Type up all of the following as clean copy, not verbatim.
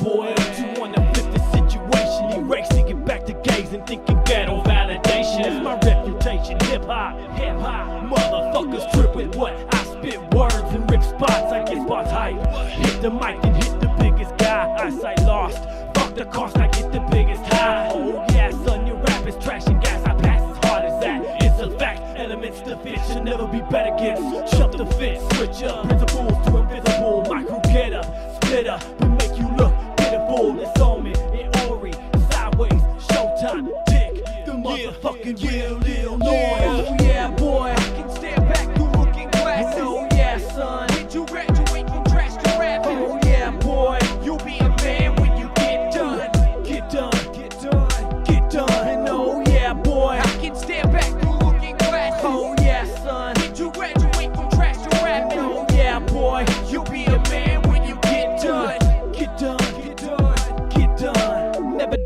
boy, you wanna flip the situation. Erase it, get back to gazing, thinking ghetto validation. It's my reputation, hip-hop, motherfuckers trip with what I spit words and rip spots. I get spots hype, hit the mic and hit the biggest guy. Eyesight lost, fuck the cost, I get the biggest high. Oh yeah, son, your rap is trash and gas, I pass as hard as that. It's a fact, elements to fit should never be better against. Jump the fit, switch up, principles to invisible. My crew getter, splitter, we make you look pitiful. It's on me, in Ori, sideways, showtime, dick, the motherfucking real Illinois. Oh yeah, boy, I can stand back through looking glass. Oh yeah, son, did you graduate from trash to rap? Oh yeah, boy, you'll be a man when you get done. Get done, get done, get done. And oh yeah, boy, I can stand back through looking glass. Oh yeah, son, did you graduate from trash to rap? Oh yeah, boy, you'll be a man when you get done. Get done, get done, get done. Never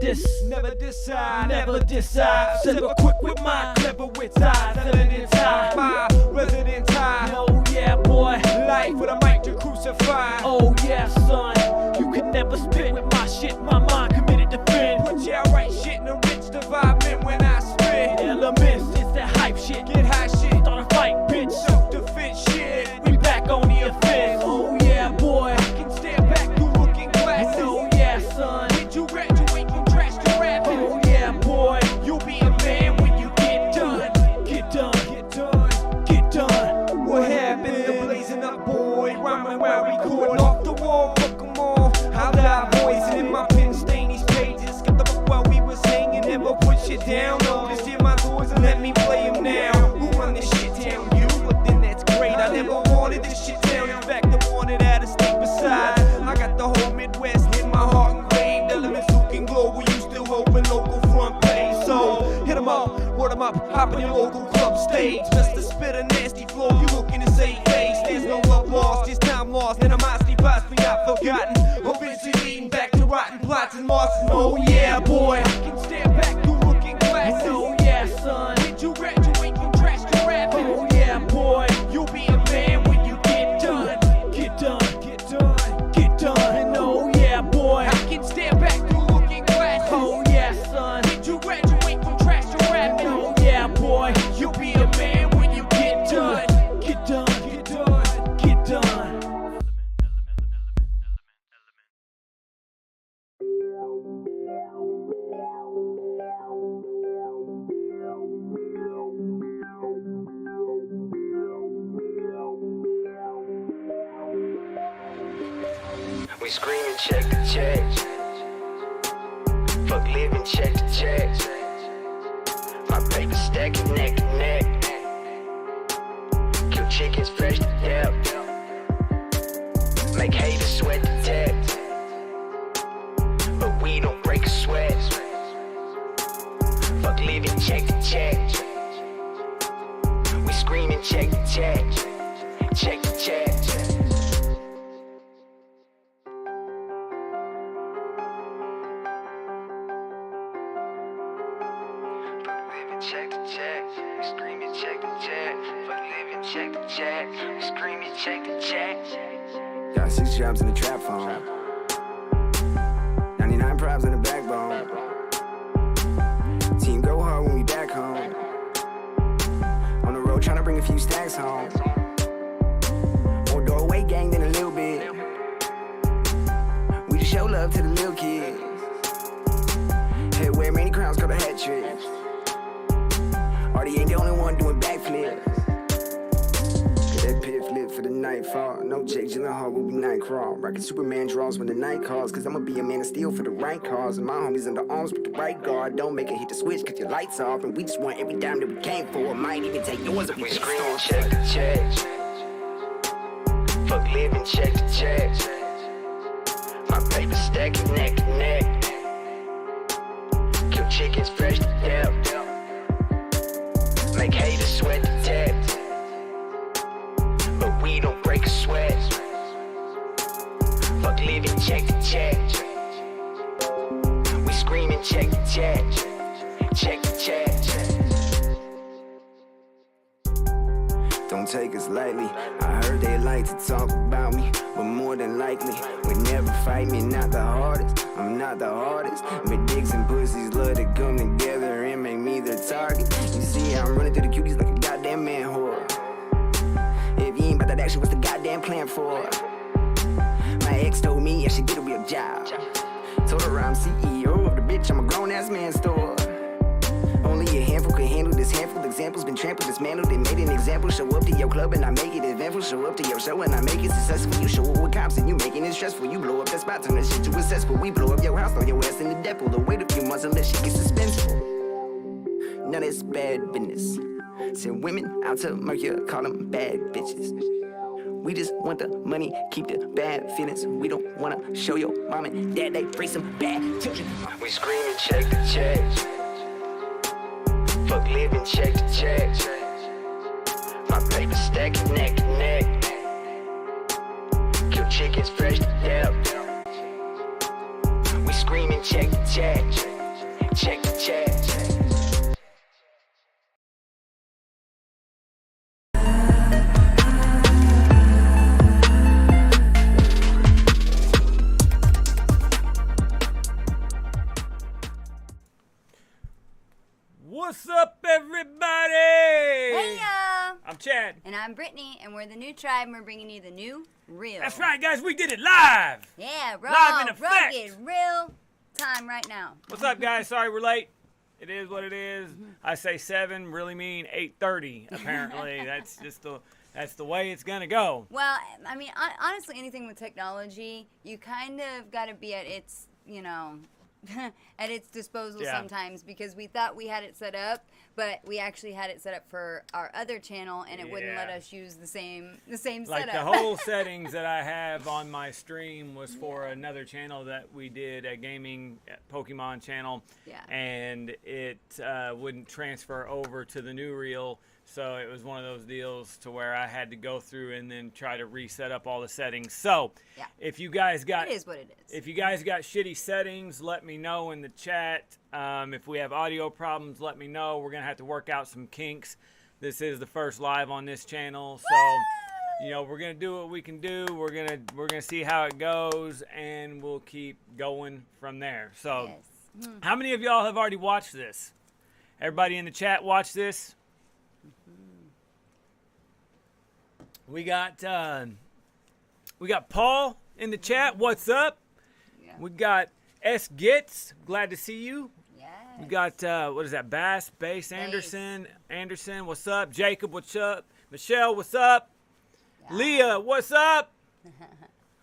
decide, never decide. Silver quick with my clever wits, I sell it inside my residence high. Oh yeah, boy, life with a mic to crucify. Oh yeah, son, you can never spit with my shit. My mind committed to fin. Put y'all right shit in a rich environment when I spit. Elements, it's that hype shit. Get high shit, start a fight, bitch. Self-defense shit. We back on the offense. Oh yeah, boy, I can stand back through looking glasses. Oh yeah, son, did you graduate from trash to rap? Oh yeah, boy, you'll be a man when you get done. Get done, get done, get done. What happened to blazing up, boy? Rhyming while recording off the wall, fuck 'em all. How did I voice it in my pen, stain these pages? Got the book while we was hanging, never put shit down. No, just hear my doors and let me play 'em now. Who run this shit town? You? But then that's great. I never wanted this shit down. In fact, I wanted out of state besides. I got the whole Midwest in my heart engraved. Elements who can glow. We used to open local front page. So hit 'em up, word 'em up, hop in your local club stage. Just to spit a nasty flow, you looking to save face. There's no love lost, just time lost. Animosity possibly not forgotten. Eventually leading back to rotten plots and losses. Oh yeah, boy, I can stand back through looking glasses. Oh yeah, son, did you graduate from trash to rap? Oh yeah, boy, you'll be a man when you get done. Get done, get done, get done. And oh yeah, boy, I can stand back through looking glasses. Oh yeah, son, did you graduate from trash to rap? Oh yeah, boy, you'll be a man when you get done. Get done, get done, get done. We screaming check to check. Fuck living check to check. My paper stacking neck to neck. Kill chickens fresh to death. Make haters sweat to text. But we don't break a sweat. Fuck living check to check. We screaming check to check. Check to check. Check to check, we screaming check to check. Fuck living check to check, we screaming check to check. Got 6 jobs in the trap phone, 99 props in the backbone. Team go hard when we back home. On the road trying to bring a few stacks home. More doorway gang than a little bit. We just show love to the little kids. Head wear many crowns, got a hat trick. Artie ain't the only one doing backflips. Get that pit flip for the nightfall. No Jake Gyllenhaal will be night crawl. Rockin' Superman draws when the night calls. Cause I'ma be a man of steel for the right cause. And my homies under arms with the right guard. Don't make it hit the switch cause your lights off. And we just want every dime that we came for. Might even take yours if we screaming check to check. Fuck living check to check. My paper stacking neck to neck. Kill chickens fresh to death. Make haters sweat to text. But we don't break a sweat. Fuck living check to check. We screaming check to check. Check to check. Don't take us lightly. I heard they like to talk about me, but more than likely would never fight me. Not the hardest, I'm not the hardest, but dicks and pussies love to come together and make me their target. You see, I'm running through the cuties like a goddamn man whore. If you ain't about that action, what's the goddamn plan for? My ex told me I should get a real job. Told her I'm CEO of the bitch, I'm a grown-ass man store. Only a handful can handle this handful. Examples been trampled, dismantled, and made an example. Show up to your club and I make it eventful. Show up to your show and I make it successful. You show up with cops and you making it stressful. You blow up that spot, turn that shit to a cesspool. We blow up your house, throw your ass in the depot. Don't wait a few months unless shit gets suspenseful. Now that's bad business. Send women out to Mercury, call them bad bitches. We just want the money, keep the bad feelings. We don't wanna show your mom and dad they bring some bad children. We screaming check to check. Fuck living check to check. My paper stacking neck to neck. Kill chickens fresh to death. We screaming check to check. Check to check. What's up, everybody? Hey, y'all. I'm Chad. And I'm Brittany, and we're the new tribe, and we're bringing you the new real. That's right, guys. We did it live. Yeah, raw, Live in effect. rugged, real time right now. What's up, guys? Sorry we're late. It is what it is. I say 7, really mean 8:30. Apparently, that's the way it's gonna go. Well, I mean, honestly, anything with technology, you kind of got to be at its, at its disposal sometimes, because we thought we had it set up, but we actually had it set up for our other channel, and it wouldn't let us use the same setup. Like the whole settings that I have on my stream was for another channel that we did, a gaming Pokemon channel, and it wouldn't transfer over to the new reel. So it was one of those deals to where I had to go through and then try to reset up all the settings. So if you guys got, it is what it is. If you guys got shitty settings, let me know in the chat. If we have audio problems, let me know. We're gonna have to work out some kinks. This is the first live on this channel, so we're gonna do what we can do. We're gonna see how it goes, and we'll keep going from there. So, how many of y'all have already watched this? Everybody in the chat watch this? We got Paul in the chat. What's up? Yeah. We got S. Gitz. Glad to see you. Yes. We got what is that? Bass Anderson. Anderson. What's up? Jacob. What's up? Michelle. What's up? Yeah. Leah. What's up?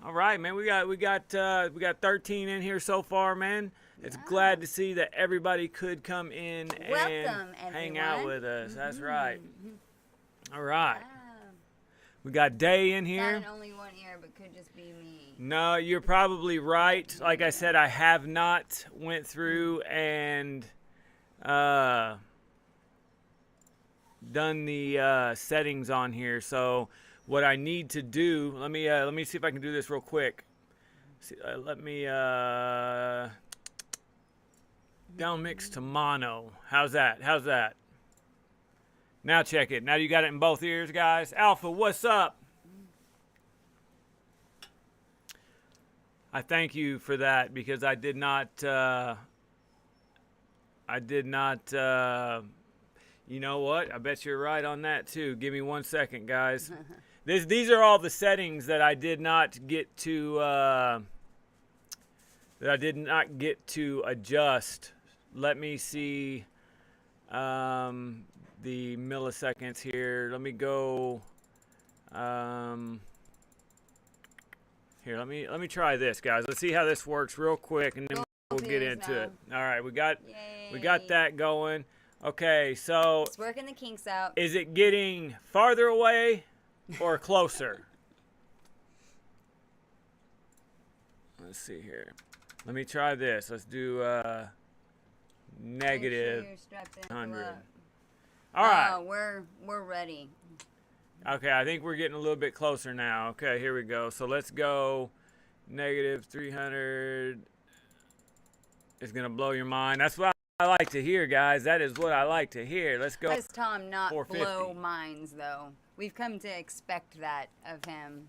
All right, man. We got 13 in here so far, man. It's glad to see that everybody could come in and hang out with us. That's right. All right. Wow. We got Day in here. Not only one ear, but could just be me. No, you're probably right. Like I said, I have not went through and done the settings on here. So what I need to do, let me see if I can do this real quick. Let me down mix to mono. How's that? How's that? Now check it. Now you got it in both ears, guys. Alpha, what's up? I thank you for that, because I did not, you know what? I bet you're right on that too. Give me 1 second, guys. These are all the settings that I did not get to, adjust. Let me see, the milliseconds here. Let me go here, let me try this, guys. Let's see how this works real quick, and then we'll get into it. All right, we got that going. Okay, so it's working the kinks out. Is it getting farther away or closer? Let's see here. Let me try this. Let's do negative 100. All right. Oh, we're ready. Okay, I think we're getting a little bit closer now. Okay, here we go. So let's go negative 300. It's going to blow your mind. That's what I like to hear, guys. That is what I like to hear. Let's go. How does Tom not 450. blow minds, though? We've come to expect that of him.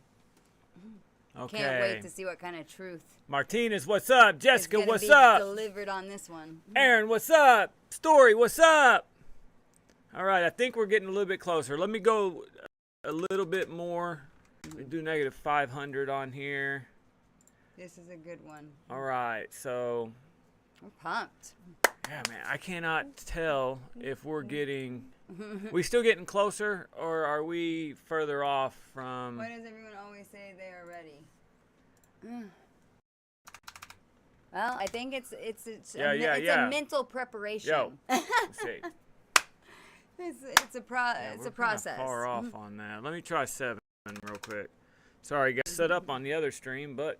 Okay. Can't wait to see what kind of truth Martinez, what's up? is Jessica, gonna what's be up? delivered on this one. Aaron, what's up? Story, what's up? All right, I think we're getting a little bit closer. Let me go a little bit more. We do negative 500 on here. This is a good one. All right, so We're pumped. yeah, man, I cannot tell if we're getting. We still getting closer, or are we further off from? Why does everyone always say they are ready? Well, I think it's a mental preparation. Yo, let's see. it's a Yeah, we're process. kinda far off on that. Let me try 7 real quick. Sorry, guys, set up on the other stream, but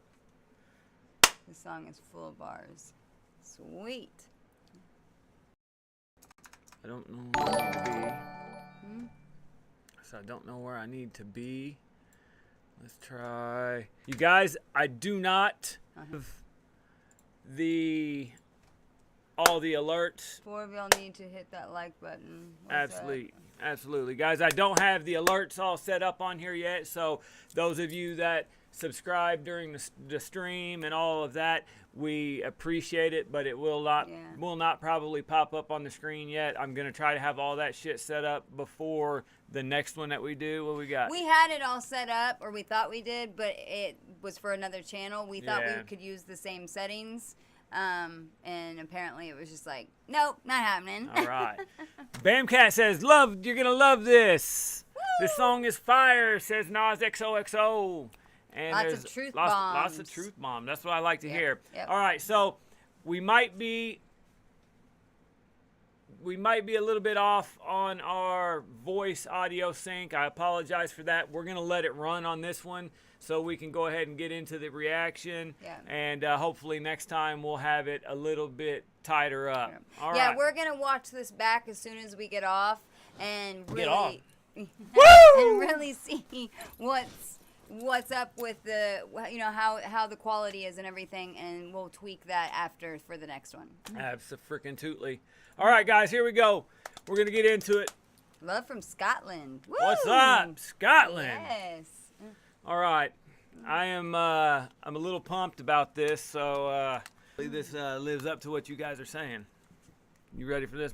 This song is full of bars. Sweet. I don't know where I need to be. So I don't know where I need to be. Let's try. You guys, I do not have all the alerts. 4 of y'all need to hit that like button. What's Absolutely. Absolutely. Guys, I don't have the alerts all set up on here yet. So those of you that subscribe during the stream and all of that, we appreciate it, but it will not probably pop up on the screen yet. I'm going to try to have all that shit set up before the next one that we do. What we got? We had it all set up, or we thought we did, but it was for another channel. We thought we could use the same settings, and apparently it was just like, nope, not happening. All right. Bamcat says, you're going to love this. Woo! This song is fire, says Nas XOXO. And Lots there's of truth lots bombs. of truth bomb. That's what I like to hear. Yep. All right, so we might be a little bit off on our voice audio sync. I apologize for that. We're gonna let it run on this one so we can go ahead and get into the reaction. Yeah. And hopefully next time we'll have it a little bit tighter up. Yeah. All Yeah, right. we're gonna watch this back as soon as we get off and really Get off. and really see what's up with the how the quality is and everything, and we'll tweak that after for the next one. Abso-freaking-tootly. All right, guys, here we go. We're gonna get into it. Love from Scotland. Woo! What's up, Scotland? Yes. All right, I'm a little pumped about this, so this lives up to what you guys are saying. You ready for this?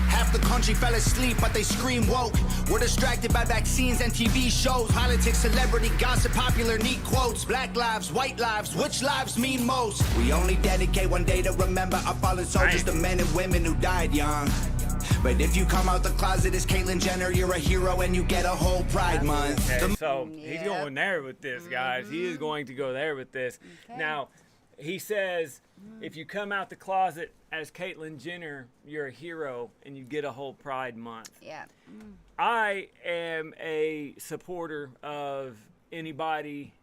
Half the country fell asleep, but they scream woke. We're distracted by vaccines and TV shows. Politics, celebrity, gossip, popular, neat quotes. Black lives, white lives, which lives mean most? We only dedicate one day to remember our fallen soldiers, the men and women who died young. But if you come out the closet as Caitlyn Jenner, you're a hero and you get a whole Pride Month. Okay, so he's going there with this, guys. He is going to go there with this. Okay. Now, he says, if you come out the closet as Caitlyn Jenner, you're a hero and you get a whole Pride Month. Yeah. I am a supporter of anybody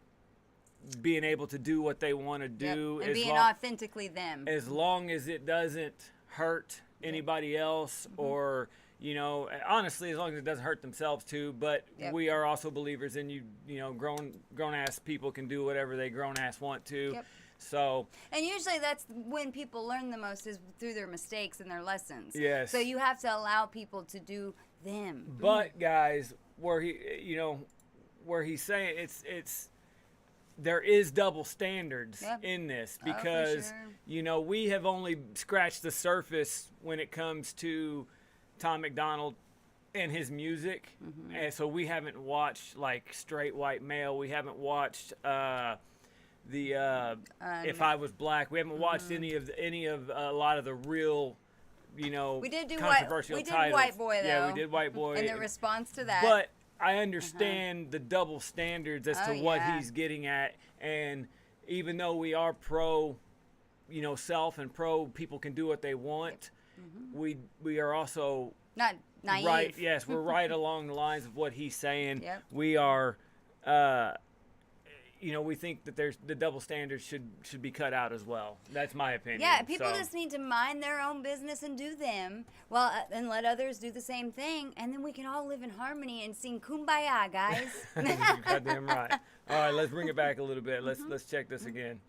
being able to do what they want to do. And being authentically them. As long as it doesn't hurt anybody else, or honestly, as long as it doesn't hurt themselves too. But we are also believers in grown ass people can do whatever they grown ass want to. Yep. So, and usually that's when people learn the most, is through their mistakes and their lessons. Yes. So you have to allow people to do them. But guys, where he's saying it's there is double standards in this, because we have only scratched the surface when it comes to Tom Macdonald and his music, and so we haven't watched like Straight White Male. We haven't watched If I Was Black. We haven't watched any of a lot of the real we did do controversial titles. White Boy though. Yeah, we did White Boy. And the response to that. But I understand the double standards as to what yeah. he's getting at, and even though we are pro, self and pro people can do what they want, we are also not naive. Right? Yes, we're right along the lines of what he's saying. Yep. We are, we think that there's the double standards should be cut out as well. That's my opinion. Yeah, people just need to mind their own business and do them, and let others do the same thing, and then we can all live in harmony and sing Kumbaya, guys. You're goddamn right. All right, let's bring it back a little bit. Let's check this again.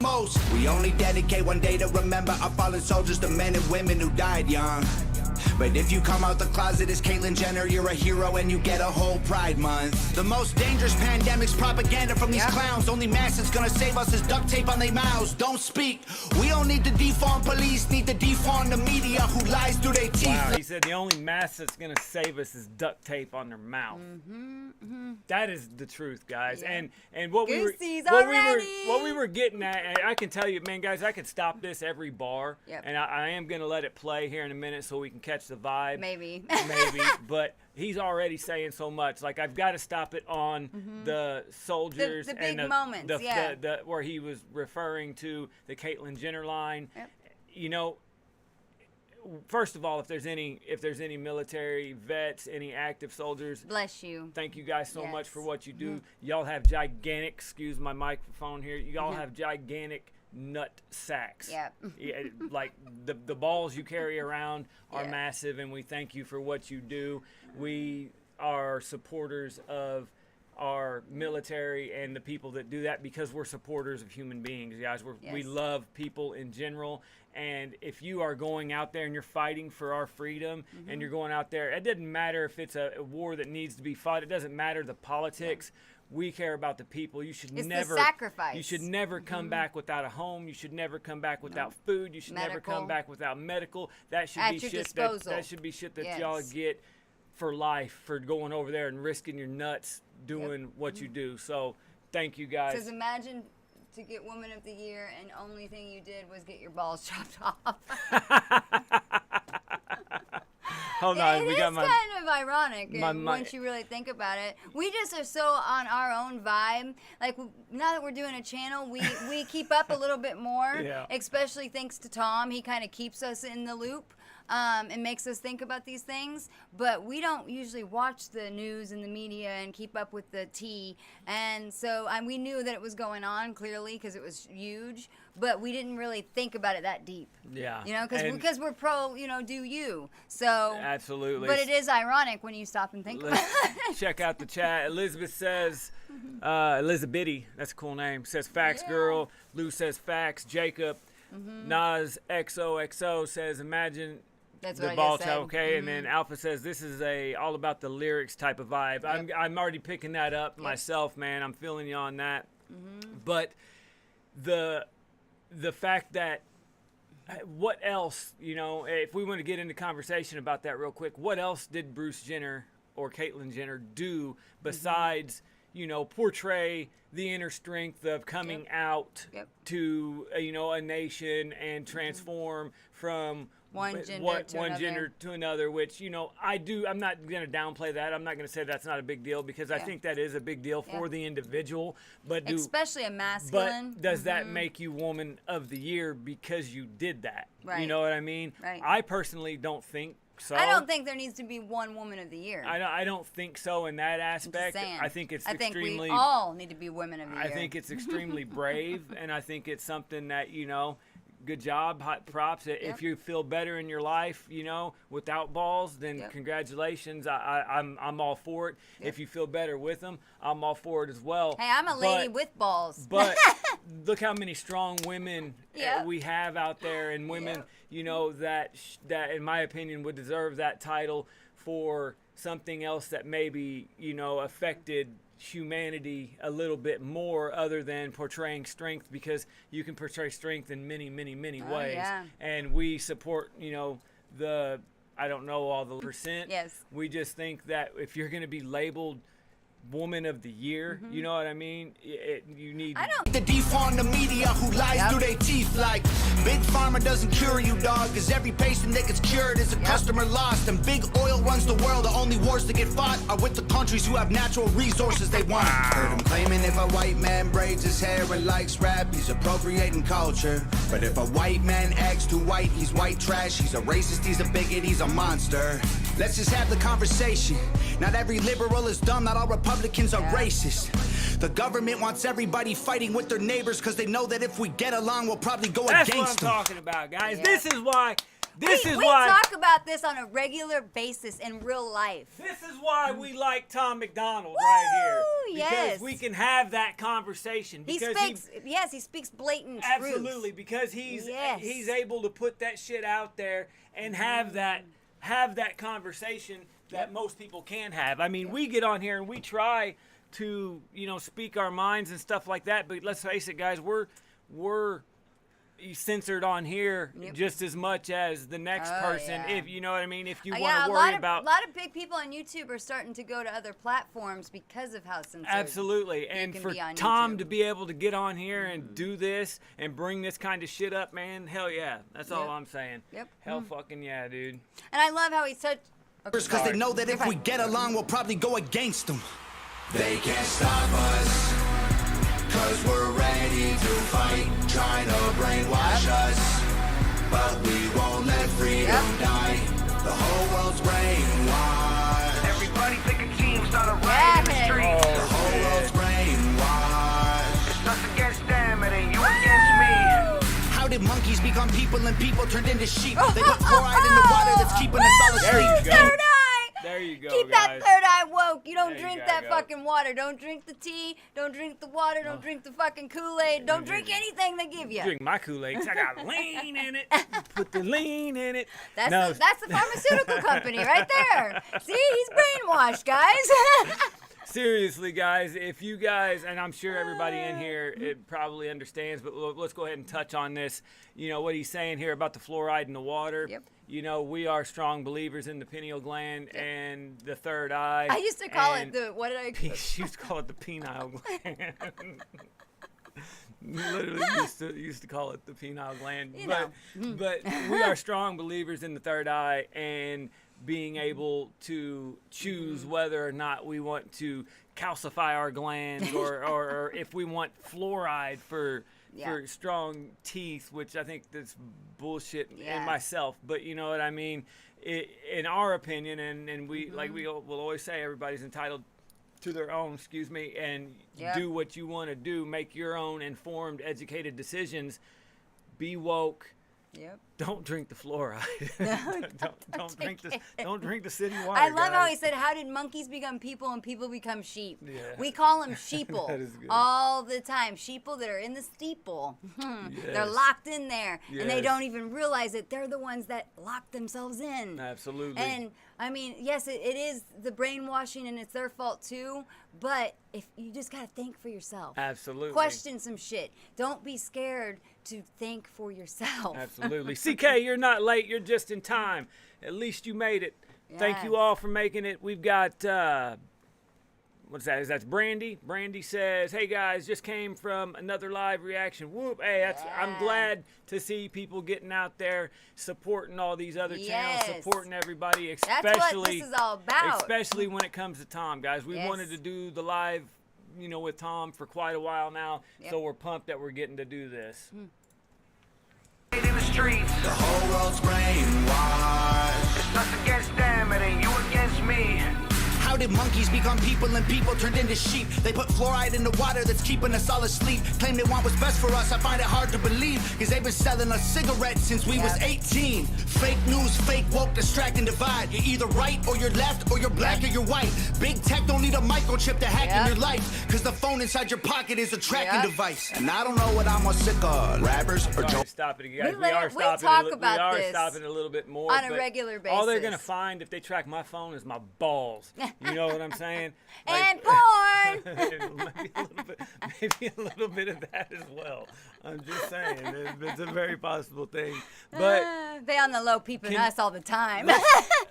most. We only dedicate one day to remember our fallen soldiers, the men and women who died young. But if you come out the closet as Caitlyn Jenner, you're a hero and you get a whole Pride Month. The most dangerous pandemic's propaganda from these clowns. Only mask that's gonna save us is duct tape on their mouths. Don't speak. We don't need to defund police, need to defund the media who lies through their teeth. Wow, he said the only mask that's gonna save us is duct tape on their mouth. That is the truth, guys. And what we were getting at, and I can tell you, man, guys, I could stop this every bar, and I am gonna let it play here in a minute so we can catch the vibe. Maybe. But he's already saying so much. Like, I've got to stop it on the soldiers the big and moments, the where he was referring to the Caitlyn Jenner line. You know, first of all, if there's any military vets, any active soldiers, bless you. Thank you guys so much for what you do. Y'all have gigantic, excuse my microphone here, y'all have gigantic nut sacks. Yeah, like the balls you carry around are massive, and we thank you for what you do. We are supporters of our military and the people that do that because we're supporters of human beings, guys. We love people in general. And if you are going out there and you're fighting for our freedom and you're going out there, it doesn't matter if it's a war that needs to be fought. It doesn't matter the politics. We care about the people. You should never sacrifice. You should never come back without a home. You should never come back without food. You should never come back without medical. That should be shit that should be shit that y'all get for life, for going over there and risking your nuts doing what you do. So thank you guys. Because imagine to get Woman of the Year and only thing you did was get your balls chopped off. Hold on, It's kind of ironic once you really think about it. We just are so on our own vibe. Like, now that we're doing a channel, we keep up a little bit more, especially thanks to Tom. He kind of keeps us in the loop. And makes us think about these things, but we don't usually watch the news and the media and keep up with the tea. And so we knew that it was going on clearly because it was huge, but we didn't really think about it that deep. Yeah, you know, because we're pro, you know, do you. So absolutely. But it is ironic when you stop and think about it. Check out the chat. Elizabeth says, Elizabeth, that's a cool name, says facts, girl. Lou says facts. Jacob, Nas XOXO says imagine. That's the what ball I just said. Okay, and then Alpha says this is all about the lyrics type of vibe. I'm already picking that up myself, man. I'm feeling you on that. But the fact that what else, you know, if we want to get into conversation about that real quick, what else did Bruce Jenner or Caitlyn Jenner do besides, you know, portray the inner strength of coming out to you know, a nation and transform from one gender to another, which, you know, I'm not going to downplay that. I'm not going to say that's not a big deal because I think that is a big deal for the individual. But especially a masculine. But does that make you Woman of the Year because you did that? Right. You know what I mean? Right. I personally don't think so. I don't think there needs to be one Woman of the Year. I don't think so in that aspect. I think it's extremely. I think we all need to be Women of the Year. I think it's extremely brave, and I think it's something that, you know, good job, hot props. If you feel better in your life, you know, without balls, then congratulations. I'm all for it. If you feel better with them, I'm all for it as well. Hey, I'm a lady with balls. But look how many strong women we have out there, and women, you know, that in my opinion would deserve that title for something else that maybe, you know, affected humanity a little bit more other than portraying strength, because you can portray strength in many ways. And we support, you know, I don't know all the percent. We just think that if you're going to be labeled Woman of the Year, you know what I mean? You need to defund the media who lies through their teeth. Like, Big Pharma doesn't cure you, dog, because every patient that gets cured is a customer lost. And big oil runs the world. The only wars that get fought are with the countries who have natural resources they want. Heard him claiming if a white man braids his hair and likes rap, he's appropriating culture. But if a white man acts too white, he's white trash. He's a racist, he's a bigot, he's a monster. Let's just have the conversation. Not every liberal is dumb, not all Republicans are racist. The government wants everybody fighting with their neighbors because they know that if we get along, we'll probably go against them. That's what I'm talking about, guys. This is why This is we why talk about this on a regular basis in real life. This is why we like Tom Macdonald right here. Because yes. we can have that conversation. Because he speaks blatant truth. Absolutely, because he's able to put that shit out there and have that conversation that most people can't have. I mean, we get on here and we try to, speak our minds and stuff like that, but let's face it, guys, we're censored on here just as much as the next person, if you know what I mean. If you want to worry about a lot of big people on YouTube are starting to go to other platforms because of how censored. Absolutely, and for Tom to be able to get on here and do this and bring this kind of shit up, man, hell yeah, that's all I'm saying. Hell fucking yeah, dude. And I love how he's such. Because they know that if we get along, we'll probably go against them. They can't stop us. Cause we're ready to fight, trying to brainwash us. But we won't let freedom die. The whole world's brainwashed. Everybody pick a team, start a riot in the streets. The whole world's brainwashed. It's us against them, it ain't you against me. How did monkeys become people and people turned into sheep? They put fluoride in the water that's keeping us all asleep. There you go. Third eye. There you go, Keep guys. that third eye woke. You don't There drink you that go. fucking water. Don't drink the tea. Don't drink the water. Don't drink the fucking Kool-Aid. Don't drink anything they give you. Drink my Kool-Aid 'cause I got lean in it. Put the lean in it. That's the pharmaceutical company right there. See, he's brainwashed, guys. Seriously, guys, if you guys, and I'm sure everybody in here it probably understands, but let's go ahead and touch on this. What he's saying here about the fluoride in the water. Yep. We are strong believers in the pineal gland and the third eye. I used to call it what did I call it? She used to call it the penile gland. Literally used to call it the penile gland. But we are strong believers in the third eye and being able to choose whether or not we want to calcify our glands or if we want fluoride for strong teeth, which I think that's bullshit in myself. But you know what I mean? In our opinion, and we like we will always say, everybody's entitled to their own, and do what you want to do, make your own informed, educated decisions, be woke. Don't drink the fluoride. Don't drink the city water. I love guys. how he said, "How did monkeys become people and people become sheep?" Yeah. We call them sheeple That is good. all the time. Sheeple that are in the steeple. They're locked in there, and they don't even realize it. They're the ones that lock themselves in. Absolutely. And I mean, yes, it is the brainwashing, and it's their fault too. But if you just gotta think for yourself. Absolutely. Question some shit. Don't be scared to think for yourself. Absolutely. CK, you're not late. You're just in time. At least you made it. Thank you all for making it. We've got, what's that? That's Brandy. Brandy says, hey, guys, just came from another live reaction. Whoop. Hey, I'm glad to see people getting out there supporting all these other channels, supporting everybody, especially, that's what this is all about. Especially when it comes to Tom, guys. We wanted to do the live, with Tom for quite a while now, so we're pumped that we're getting to do this. In the streets, the whole world's brainwashed. It's us against them, it ain't you against me. How did monkeys become people and people turned into sheep? They put fluoride in the water that's keeping us all asleep. Claim they want what's best for us, I find it hard to believe. Cause they've been selling us cigarettes since we was 18. Fake news, fake woke, distract and divide. You're either right or you're left or you're black or you're white. Big tech don't need a microchip to hack in your life. Cause the phone inside your pocket is a tracking device. And I don't know what I'm more sick of, rappers or Joe. Stop it, guys. We are stopping a little bit more on a regular basis. All they're gonna find if they track my phone is my balls. You know what I'm saying? And porn. maybe a little bit of that as well. I'm just saying, it's a very possible thing. But they on the low peeping us all the time.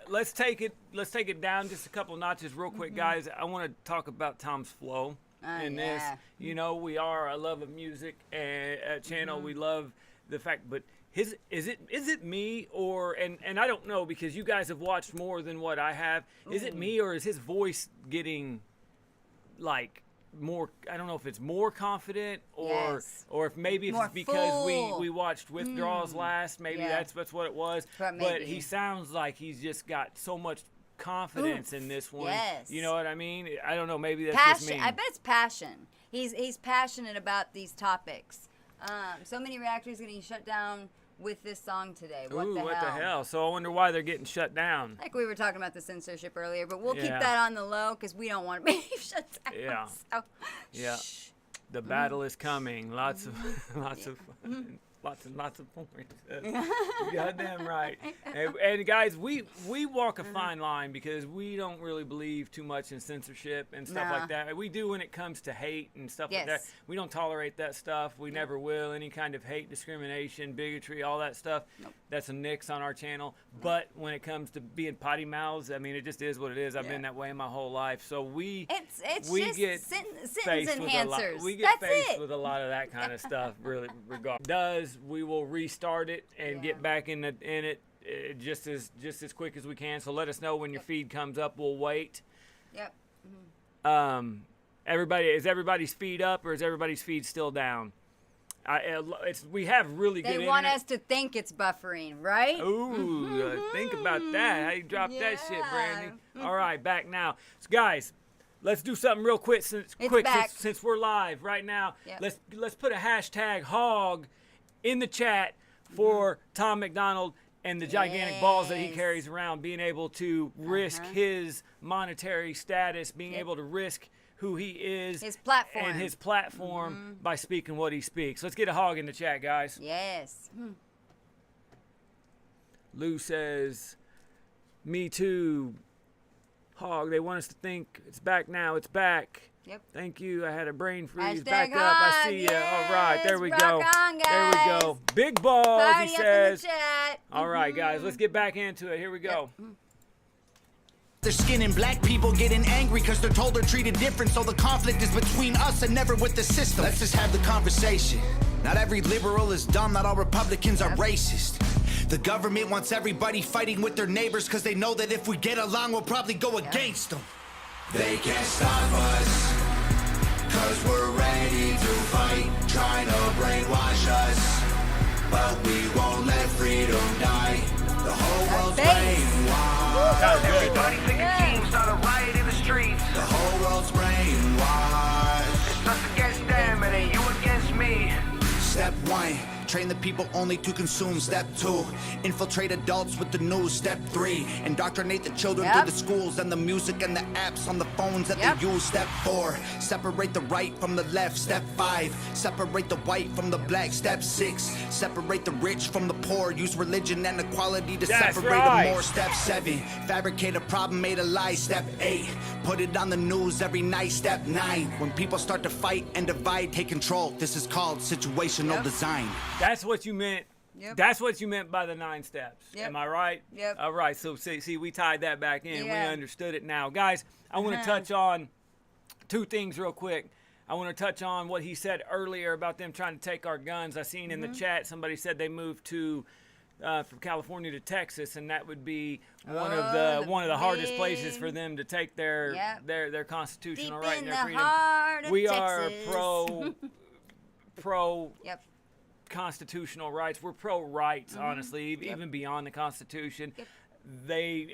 let's take it down just a couple notches real quick, guys. I want to talk about Tom's flow. In this, we are a love of music and channel. We love the fact, but is it me or and I don't know, because you guys have watched more than what I have. Is it me or is his voice getting like more? I don't know if it's more confident or if maybe it's because we watched Withdrawals last. Maybe that's what it was. But he sounds like he's just got so much confidence in this one. You know what I mean? I don't know. Maybe that's passion. just me. I bet it's passion. He's passionate about these topics. So many reactors getting shut down with this song today. What the hell? So I wonder why they're getting shut down. Like we were talking about the censorship earlier, but we'll keep Yeah. that on the low because we don't want to be shut down. Yeah. So, Yeah. The battle is coming. Lots of lots of points. Goddamn right. And guys, we walk a fine line because we don't really believe too much in censorship and stuff like that. We do when it comes to hate and stuff like that. We don't tolerate that stuff. We never will. Any kind of hate, discrimination, bigotry, all that stuff. That's a nix on our channel. But when it comes to being potty mouths, I mean, it just is what it is. I've been that way my whole life. So we just get sentence faced enhancers. We get faced with a lot of that kind of stuff. Really, regardless, we will restart it and get back in it just as quick as we can. So let us know when your feed comes up. We'll wait. Yep. Is everybody's feed up or is everybody's feed still down? We have really good They want internet. us to think it's buffering, right? Ooh, think about that. How you drop that shit, Brandy? All right, back now. So guys, let's do something real quick since we're live right now. Yep. Let's put a hashtag hog in the chat for Tom Macdonald and the gigantic balls that he carries around, being able to risk his monetary status, being able to risk who he is, his platform, and his platform by speaking what he speaks. Let's get a hog in the chat, guys. Yes. Lou says, "Me too, hog. They want us to think it's back now. It's back." Yep. Thank you. I had a brain freeze. Hashtag Back up. I see you. yes. All right. There we Rock go. on, There we guys. go. Big balls, Party he up says. in the chat. All right, guys. Let's get back into it. Here we go. Their skin and black people getting angry because they're told they're treated different, so the conflict is between us and never with the system. Let's just have the conversation. Not every liberal is dumb, not all Republicans are racist. The government wants everybody fighting with their neighbors because they know that if we get along, we'll probably go against them. They can't stop us, cause we're ready to fight, trying to brainwash us. But we won't let freedom die. The whole world's brainwashed. Everybody think a king, start a riot in the streets. The whole world's brainwashed. It's us against them, it ain't you against me. Step 1, train the people only to consume. Step 2, infiltrate adults with the news. Step 3, indoctrinate the children through the schools and the music and the apps on the phones that they use. Step 4, separate the right from the left. Step 5, separate the white from the black. Step 6, separate the rich from the poor. Use religion and equality to separate them more. Step 7, fabricate a problem, made a lie. Step 8, put it on the news every night. Step 9, when people start to fight and divide, take control. This is called situational design. That's what you meant. That's what you meant by the 9 steps. Am I right? Yep. All right. So see, we tied that back in. We understood it now. Guys, I want to touch on 2 things real quick. I want to touch on what he said earlier about them trying to take our guns. I seen in the chat somebody said they moved to from California to Texas, and that would be one of the hardest places for them to take their constitutional right and their freedom. We are pro constitutional rights. We're pro rights, honestly, even beyond the Constitution. They're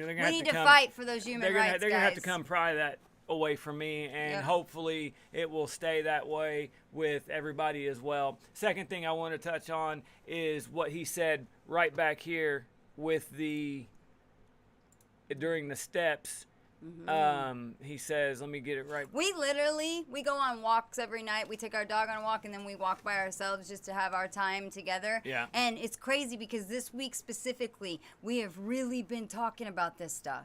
gonna we need to fight for those human rights. They're gonna have to come pry that away from me, and hopefully it will stay that way with everybody as well. Second thing I want to touch on is what he said right back here with during the steps. He says, let me get it right. We go on walks every night. We take our dog on a walk, and then we walk by ourselves just to have our time together. Yeah. And it's crazy because this week specifically, we have really been talking about this stuff.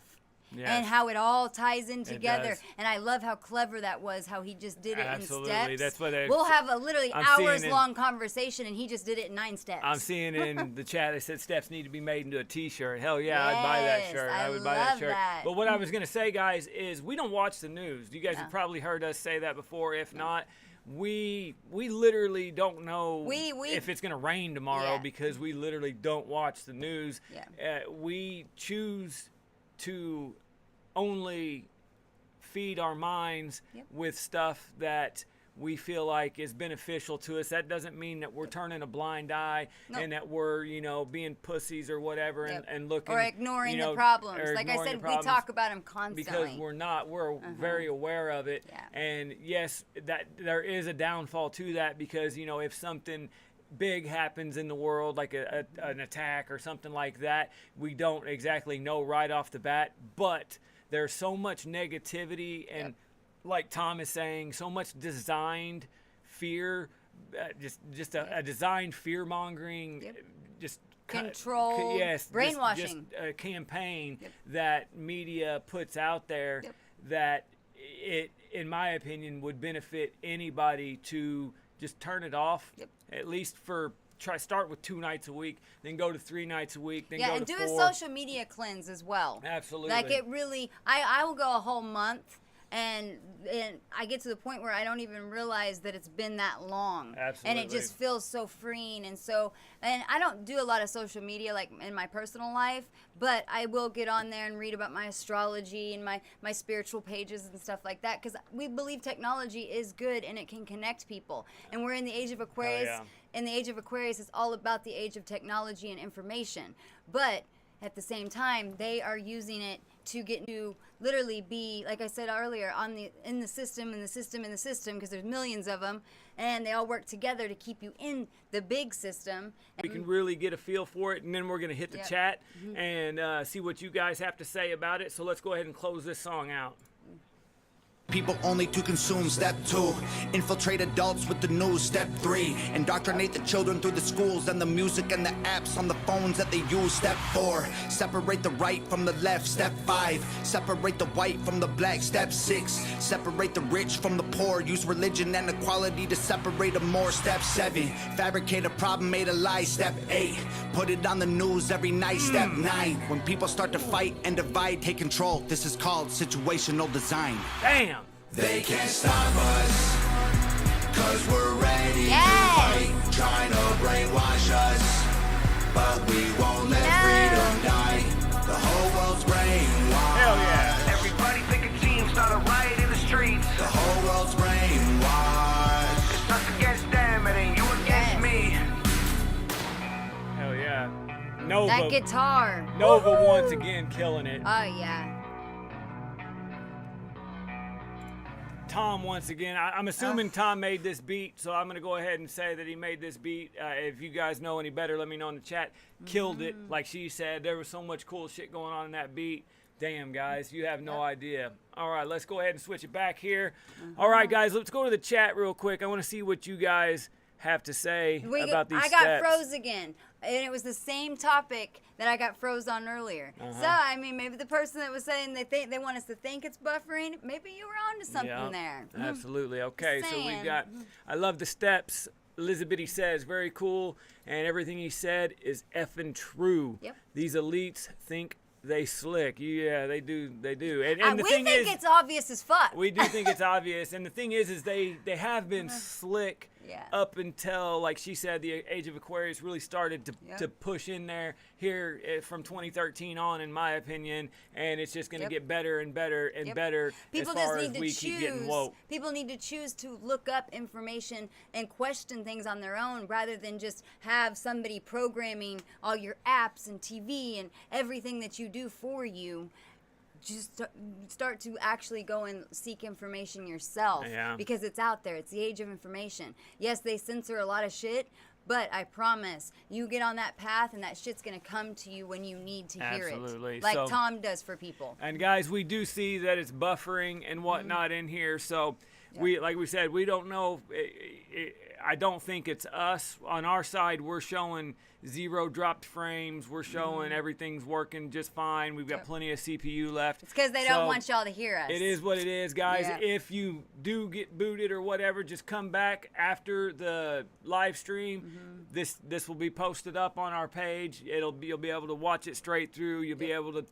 Yes. And how it all ties in together. And I love how clever that was, how he just did it in steps. That's what we'll have a literally hours-long conversation, and he just did it in 9 steps. I'm seeing in the chat, they said steps need to be made into a T-shirt. Hell yeah, I'd buy that shirt. I would buy that shirt. But what I was going to say, guys, is we don't watch the news. You guys have probably heard us say that before. If not, we literally don't know if it's going to rain tomorrow because we literally don't watch the news. We choose to only feed our minds with stuff that we feel like is beneficial to us. That doesn't mean that we're turning a blind eye and that we're, being pussies or whatever and looking. Or ignoring the problems. Like I said, we talk about them constantly. Because we're not. We're very aware of it. And yes, that there is a downfall to that because, if something big happens in the world, like an attack or something like that, we don't exactly know right off the bat. But there's so much negativity and, like Tom is saying, so much designed fear, just a designed fear mongering, just control, brainwashing, just a campaign that media puts out there that it, in my opinion, would benefit anybody to just turn it off, at least for start with 2 nights a week, then go to 3 nights a week, then go to 4. And do a social media cleanse as well. Absolutely. Like it really, I will go a whole month. And I get to the point where I don't even realize that it's been that long. Absolutely. And it just feels so freeing. And I don't do a lot of social media like in my personal life, but I will get on there and read about my astrology and my spiritual pages and stuff like that, because we believe technology is good and it can connect people. And we're in the age of Aquarius. In the age of Aquarius, it's all about the age of technology and information. But at the same time, they are using it to get to literally be, like I said earlier, in the system, because there's millions of them, and they all work together to keep you in the big system. We can really get a feel for it, and then we're going to hit the chat and see what you guys have to say about it. So let's go ahead and close this song out. People only to consume. Step 2, infiltrate adults with the news. Step 3, indoctrinate the children through the schools and the music and the apps on the phones that they use. Step 4, separate the right from the left. Step 5, separate the white from the black. Step 6, separate the rich from the poor. Use religion and equality to separate them more. Step 7, fabricate a problem, made a lie. Step 8, put it on the news every night. Step 9, when people start to fight and divide, take control. This is called situational design. Damn! They can't stop us, cause we're ready to fight, trying to brainwash us, but we won't let freedom die. The whole world's brainwashed. Hell yeah. Everybody pick a team, start a riot in the streets. The whole world's brainwashed. It's us against them, it ain't you against me. Hell yeah. Nova. That guitar. Nova once again killing it. Oh, yeah. Tom once again. I'm assuming Tom made this beat, so I'm going to go ahead and say that he made this beat. If you guys know any better, let me know in the chat. Killed it, like she said. There was so much cool shit going on in that beat. Damn, guys, you have no idea. All right, let's go ahead and switch it back here. All right, guys, let's go to the chat real quick. I want to see what you guys have to say about these steps. I got froze again, and it was the same topic that I got froze on earlier. So, I mean, maybe the person that was saying they want us to think it's buffering, maybe you were onto something there. Absolutely. Okay, so we've got, I love the steps. Elizabeth says, very cool, and everything he said is effing true. Yep. These elites think they slick. Yeah, they do. They do. And the we thing think is, it's obvious as fuck. we do think it's obvious. And the thing is they have been slick up until, like she said, the age of Aquarius really started to push in there here from 2013 on, in my opinion. And it's just going to get better and better and better People as far just as need we to keep getting choose. woke. People need to choose to look up information and question things on their own, rather than just have somebody programming all your apps and TV and everything that you do for you. Just start to actually go and seek information yourself, because it's out there. It's the age of information. Yes, they censor a lot of shit, but I promise you get on that path and that shit's going to come to you when you need to hear it. Like Tom does for people. And guys, we do see that it's buffering and whatnot in here. So we, like we said, we don't know. I don't think it's us. On our side, we're showing 0 dropped frames. We're showing everything's working just fine. We've got plenty of CPU left. It's because they don't want y'all to hear us. It is what it is, guys. If you do get booted or whatever, just come back after the live stream. This will be posted up on our page. You'll be able to watch it straight through. You'll be able to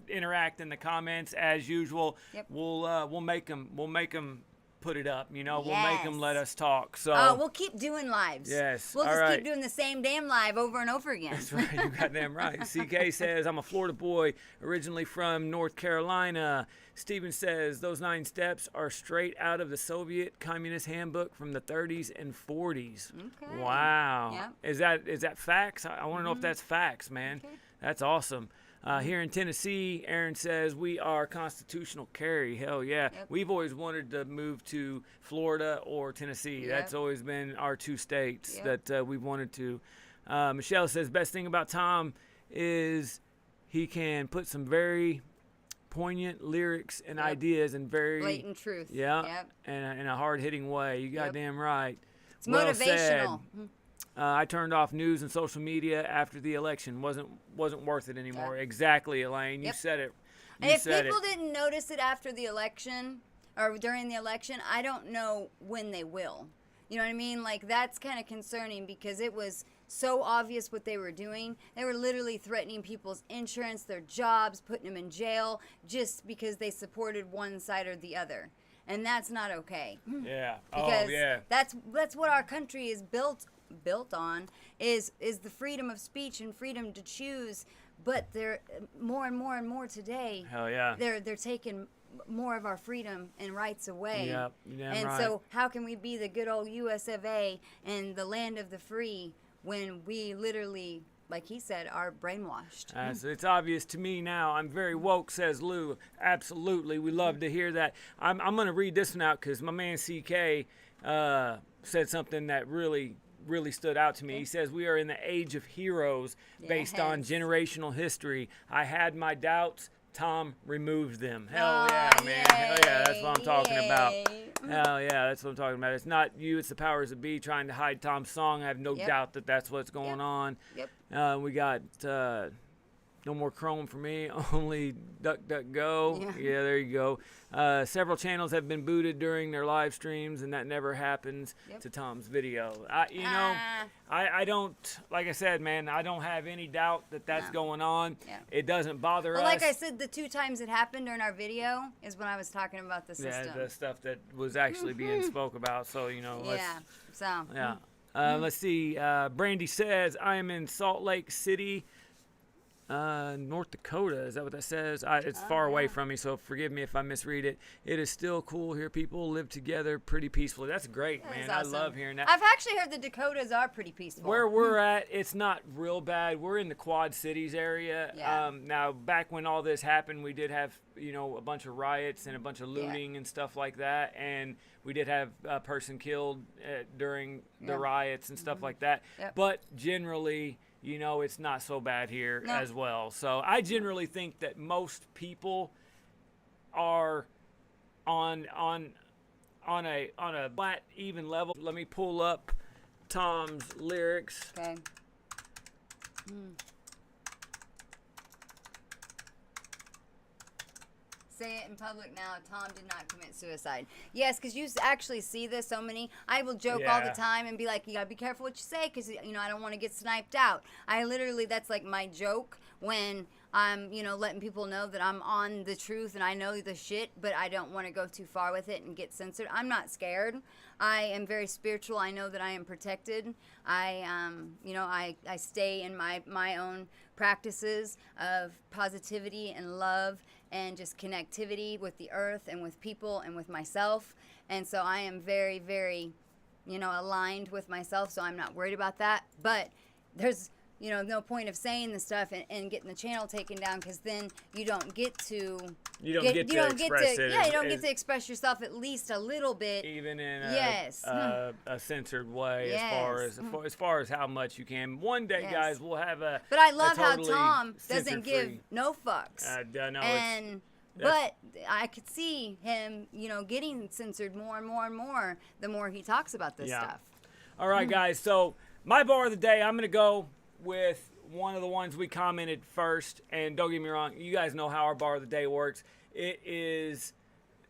interact in the comments as usual. We'll make them put it up, you know. We'll make them let us talk. So we'll keep doing lives. Yes. We'll just keep doing the same damn live over and over again. That's right. You got damn right. CK says, I'm a Florida boy, originally from North Carolina. Steven says, those 9 steps are straight out of the Soviet Communist Handbook from the 30s and 40s. Okay. Wow. Yep. Is that facts? I want to know if that's facts, man. Okay. That's awesome. Here in Tennessee, Aaron says we are constitutional carry. Hell yeah. Yep. We've always wanted to move to Florida or Tennessee. Yep. That's always been our 2 states Yep. that we've wanted to. Michelle says best thing about Tom is he can put some very poignant lyrics and ideas and very blatant truth. Yeah. Yep. And in a hard-hitting way. You goddamn right. It's motivational. I turned off news and social media after the election. Wasn't worth it anymore. Yep. Exactly, Elaine. You Yep. said it. And if people didn't notice it after the election or during the election, I don't know when they will. You know what I mean? Like, that's kind of concerning because it was so obvious what they were doing. They were literally threatening people's insurance, their jobs, putting them in jail just because they supported one side or the other. And that's not okay. Yeah. Because oh, yeah. that's what our country is built on is the freedom of speech and freedom to choose, but they're more and more today. Hell yeah. They're taking more of our freedom and rights away. Yep. Yeah, and right. so how can we be the good old US of A and the land of the free when we literally, like he said, are brainwashed? So it's obvious to me now. I'm very woke, says Lou. Absolutely. We love to hear that. I'm going to read this one out because my man CK said something that really stood out to me. He says, we are in the age of heroes based on generational history. I had my doubts. Tom removed them. Hell yeah, man. Hell yeah, that's what I'm talking about. Hell yeah, that's what I'm talking about. It's not you, it's the powers that be trying to hide Tom's song. I have no doubt that that's what's going on. Yep. We got no more Chrome for me, only DuckDuckGo. Yeah, there you go. Several channels have been booted during their live streams, and that never happens to Tom's video. I don't, like I said, man, I don't have any doubt that that's going on. It doesn't bother us. Like I said, the 2 times it happened during our video is when I was talking about the system. Yeah, the stuff that was actually being spoke about. So, you know, let's, let's see. Brandy says, I am in Salt Lake City, North Dakota. Is that what that says? It's far away from me, so forgive me if I misread it. It is still cool here. People live together pretty peacefully. That's great, man. Awesome. I love hearing that. I've actually heard the Dakotas are pretty peaceful. Where we're at, it's not real bad. We're in the Quad Cities area. Now, back when all this happened, we did have, you know, a bunch of riots and a bunch of looting and stuff like that, and we did have a person killed during the riots and stuff like that. But generally, you know, it's not so bad here as well. So I generally think that most people are on a flat, even level. Let me pull up Tom's lyrics. Okay. Say it in public now. Tom did not commit suicide. Yes, because you actually see this so many. I will joke all the time and be like, you got to be careful what you say because, you know, I don't want to get sniped out. I literally, that's like my joke when I'm, you know, letting people know that I'm on the truth and I know the shit, but I don't want to go too far with it and get censored. I'm not scared. I am very spiritual. I know that I am protected. You know, I stay in my own practices of positivity and love and just connectivity with the earth and with people and with myself. And so I am very, very, you know, aligned with myself, so I'm not worried about that. But there's, you know, no point of saying the stuff and getting the channel taken down because then you don't get to... You don't get to express it. Yeah, you don't get to express yourself at least a little bit. Even in a censored way, as far as how much you can. One day, guys, we'll have a. But I love how totally Tom doesn't give no fucks. But I could see him, you know, getting censored more and more and more the more he talks about this stuff. All right, guys. So my bar of the day, I'm gonna go with one of the ones we commented first, and don't get me wrong, you guys know how our bar of the day works. It is,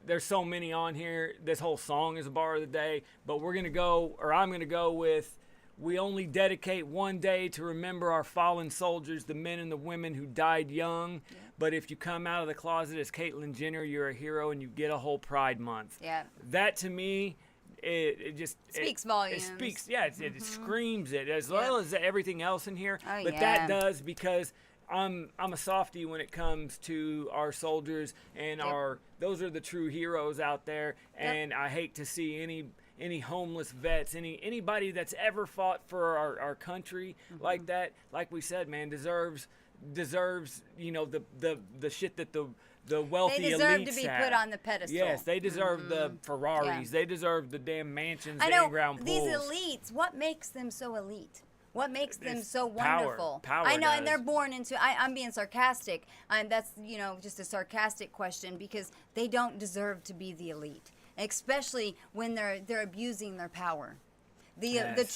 there's so many on here. This whole song is a bar of the day, but I'm gonna go with, we only dedicate one day to remember our fallen soldiers, the men and the women who died young. But if you come out of the closet as Caitlyn Jenner, you're a hero and you get a whole Pride Month. That to me, it just speaks volumes. It speaks, it screams it as well as everything else in here. But that does, because I'm a softie when it comes to our soldiers and those are the true heroes out there. And I hate to see any homeless vets, anybody that's ever fought for our country like that. Like we said, man, deserves deserves, you know, the shit that the wealthy elites They deserve to be have. put on the pedestal. Yes, they deserve the Ferraris. Yeah. They deserve the damn mansions, I the know in-ground pools. these elites. What makes them so elite? What makes them It's so power. wonderful? Power I know, does. and they're born into. I'm being sarcastic. That's just a sarcastic question because they don't deserve to be the elite, especially when they're abusing their power. The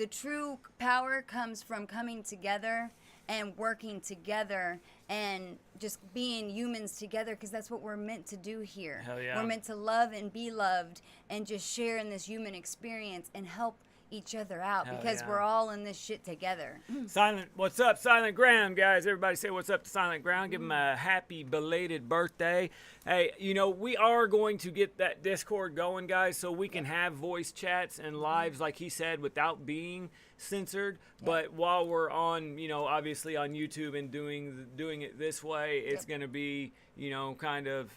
true power comes from coming together and working together and just being humans together, because that's what we're meant to do here. Hell yeah. We're meant to love and be loved and just share in this human experience and help each other out, Hell because yeah. we're all in this shit together. Silent, what's up, Silent Ground, guys? Everybody say what's up to Silent Ground. Give him a happy belated birthday. Hey, we are going to get that Discord going, guys, so we can have voice chats and lives, like he said, without being censored. But while we're on, obviously on YouTube and doing it this way, it's going to be, kind of,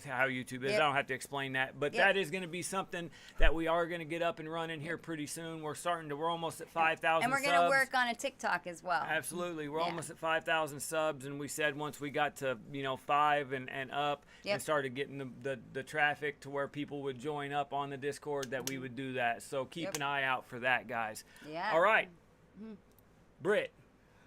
how YouTube is. I don't have to explain that, but that is going to be something that we are going to get up and running here pretty soon. We're almost at 5,000 And we're subs. going to work on a TikTok as well. Absolutely. We're almost at 5,000 subs, and we said once we got to 5 and up and started getting the traffic to where people would join up on the Discord, that we would do that. So keep an eye out for that, guys. Yeah. All right. Britt,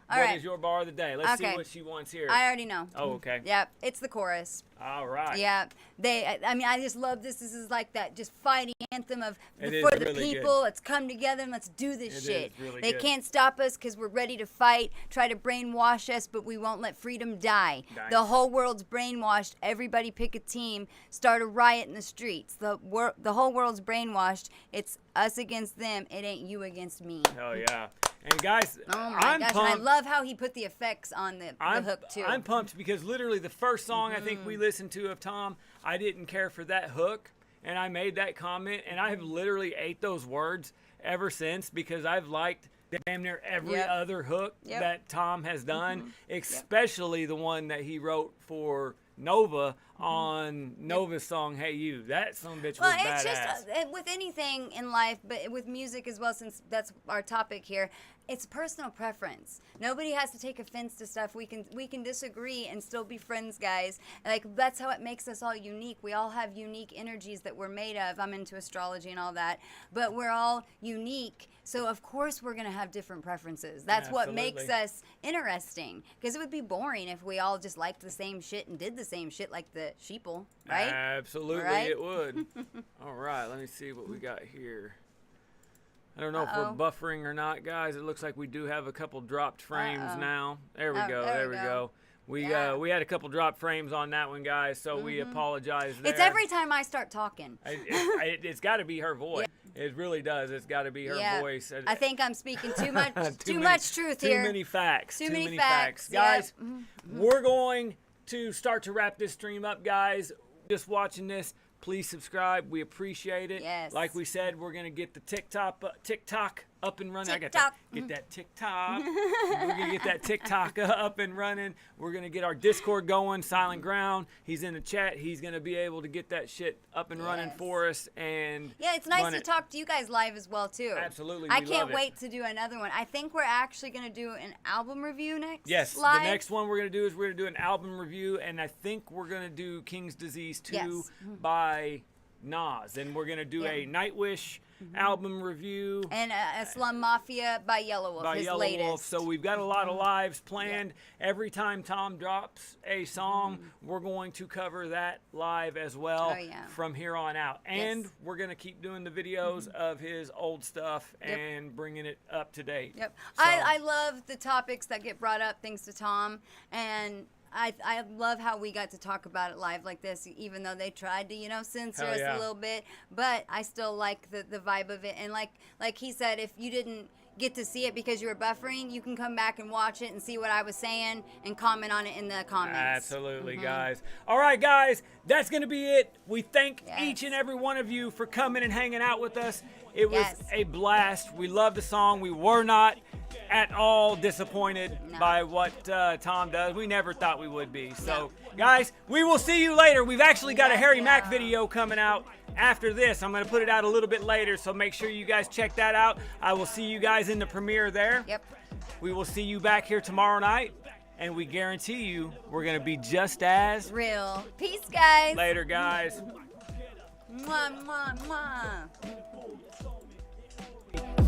what is your bar of the day? Let's see what she wants here. I already know. Oh, okay. Yep, it's the chorus. All right. Yeah, I just love this. This is like that just fighting anthem of for the really people. good. Let's come together and let's do this shit. is really They good. can't stop us because we're ready to fight, try to brainwash us, but we won't let freedom die. Nice. The whole world's brainwashed. Everybody pick a team, start a riot in the streets. The whole world's brainwashed. It's us against them. It ain't you against me. Hell yeah. And guys, Oh my I'm gosh, pumped. and I love how he put the effects on the hook too. I'm pumped because literally the first song I think we listened to of Tom, I didn't care for that hook, and I made that comment, and I have literally ate those words ever since, because I've liked damn near every other hook that Tom has done, especially the one that he wrote for Nova on Nova's song "Hey You." That son of a bitch was badass. It's just with anything in life, but with music as well, since that's our topic here. It's personal preference. Nobody has to take offense to stuff. We can disagree and still be friends, guys. Like, that's how it makes us all unique. We all have unique energies that we're made of. I'm into astrology and all that, but we're all unique. So of course we're gonna have different preferences. That's what makes us interesting. Because it would be boring if we all just liked the same shit and did the same shit like the sheeple, right? Absolutely, Right? it would. All right, let me see what we got here. I don't know if we're buffering or not, guys. It looks like we do have a couple dropped frames now. There we go. There we go. We had a couple dropped frames on that one, guys, so we apologize there. It's every time I start talking. It's got to be her voice. It really does. It's got to be her voice. I think I'm speaking too much much truth here. Too many facts. Too many facts. Guys, we're going to start to wrap this stream up, guys. Just watching this, please subscribe. We appreciate it. Yes. Like we said, we're going to get the TikTok up and running. TikTok. I got to get that TikTok. We're going to get that TikTok up and running. We're going to get our Discord going, Silent Ground. He's in the chat. He's going to be able to get that shit up and running for us. And it's nice to talk to you guys live as well, too. Absolutely. I can't wait to do another one. I think we're actually going to do an album review next. Yes, live. the next one we're going to do is we're going to do an album review, and I think we're going to do King's Disease 2 by Nas, and we're going to do a Nightwish album review. And a Slum Mafia by Yellow Wolf, his latest. So we've got a lot of lives planned. Every time Tom drops a song, we're going to cover that live as well from here on out. And we're going to keep doing the videos of his old stuff and bringing it up to date. Yep. So, I love the topics that get brought up thanks to Tom, and I love how we got to talk about it live like this, even though they tried to, censor us a little bit. But I still like the vibe of it. And like he said, if you didn't get to see it because you were buffering, you can come back and watch it and see what I was saying and comment on it in the comments. Absolutely, guys. All right, guys, that's going to be it. We thank each and every one of you for coming and hanging out with us. It was a blast. We love the song. We were not at all disappointed by what Tom does. We never thought we would be. So, guys, we will see you later. We've actually got a Harry Mack video coming out after this. I'm going to put it out a little bit later, so make sure you guys check that out. I will see you guys in the premiere there. Yep. We will see you back here tomorrow night, and we guarantee you we're going to be just as real. Peace, guys. Later, guys. Mwah, mwah, mwah.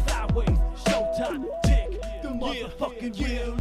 Sideways, showtime, dick, the motherfucking real.